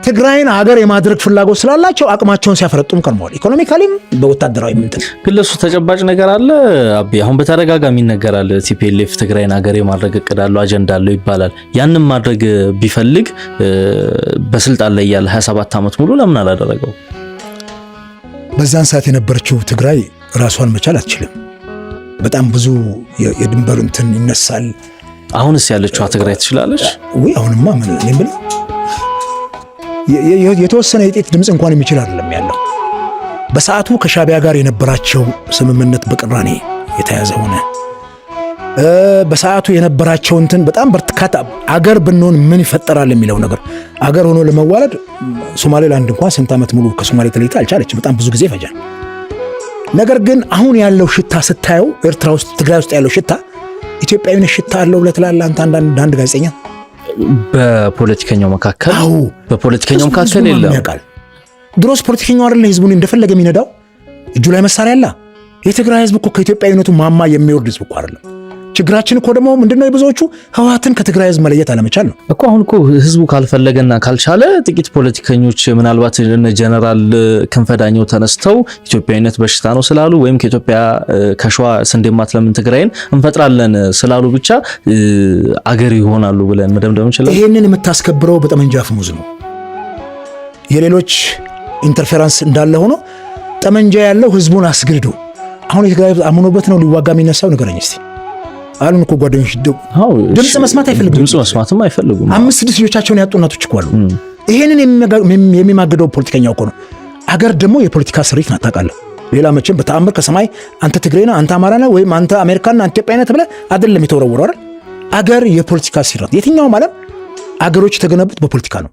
ትግራይን ሀገር የማድረግ ፍላጎት ስላላቸው አቅማቸውን ሲያፈረጡም ከርመዋል። ኢኮኖሚካሊም በወታደራዊ ምንትን ግለሱ ተጨባጭ ነገር አለ አቢ አሁን በተደጋጋሚ ይነገራል። ቲፒኤልኤፍ ትግራይን ሀገር የማድረግ እቅድ አለው አጀንዳ አለው ይባላል። ያንን ማድረግ ቢፈልግ በስልጣን ላይ ያለ 27 ዓመት ሙሉ ለምን አላደረገው? በዛን ሰዓት የነበረችው ትግራይ ራሷን መቻል አትችልም። በጣም ብዙ የድንበር እንትን ይነሳል። አሁንስ ያለችው ትግራይ ትችላለች ወይ? አሁንማ ምን እንብል የተወሰነ የጤት ድምጽ እንኳን የሚችል አይደለም ያለው። በሰዓቱ ከሻቢያ ጋር የነበራቸው ስምምነት በቅራኔ የተያዘ ሆነ። በሰዓቱ የነበራቸው እንትን በጣም በርካታ አገር ብንሆን ምን ይፈጠራል የሚለው ነገር አገር ሆኖ ለመዋለድ ሶማሌላንድ እንኳን ስንት ዓመት ሙሉ ከሶማሌ ተለይታ አልቻለችም። በጣም ብዙ ጊዜ ፈጃል። ነገር ግን አሁን ያለው ሽታ ስታየው ኤርትራ ውስጥ ትግራይ ውስጥ ያለው ሽታ ኢትዮጵያዊነት ሽታ አለው ለተላላ አንድ ጋዜጠኛ በፖለቲከኛው መካከል የለም። ድሮስ ፖለቲከኛው አይደለ ህዝቡን እንደፈለገ የሚነዳው እጁ ላይ መሳሪያ ያለ የትግራይ ህዝብ እኮ ከኢትዮጵያዊነቱ ማማ የሚወርድ ህዝብ እኮ አይደለም። ችግራችን እኮ ደግሞ ምንድነው የብዙዎቹ ህወሓትን ከትግራይ ህዝብ መለየት አለመቻል ነው እኮ። አሁን እኮ ህዝቡ ካልፈለገና ካልቻለ ጥቂት ፖለቲከኞች ምናልባት እነ ጀነራል ክንፈዳኛው ተነስተው ኢትዮጵያዊነት በሽታ ነው ስላሉ ወይም ከኢትዮጵያ ከሸዋ ስንዴማት ለምን ትግራይን እንፈጥራለን ስላሉ ብቻ አገር ይሆናሉ ብለን መደምደም እንችላለን። ይሄንን የምታስከብረው በጠመንጃ አፈሙዝ ነው። የሌሎች ኢንተርፌረንስ እንዳለ ሆኖ ጠመንጃ ያለው ህዝቡን አስገድዶ አሁን የትግራይ አምኖበት ነው ሊዋጋ የሚነሳው ነገረኝ እስቲ አሉን እኮ ጓደኞች ድምጽ መስማት አይፈልጉም። ድምጽ መስማትም አይፈልጉም። 5-6 ልጆቻቸውን ያጡ እናቶች እኮ አሉ። ይሄንን የሚማገደው ፖለቲከኛው እኮ ነው። አገር ደግሞ የፖለቲካ ስሪት ናታቃለህ። ሌላ መቼም በተአምር ከሰማይ አንተ ትግሬ ነህ አንተ አማራ ነህ ወይም አንተ አሜሪካን አንተ ኢትዮጵያ ነህ ተብለህ አይደለም የተወረወረው አይደል? አገር የፖለቲካ ስሪት። የትኛውም ዓለም አገሮች የተገነቡት በፖለቲካ ነው።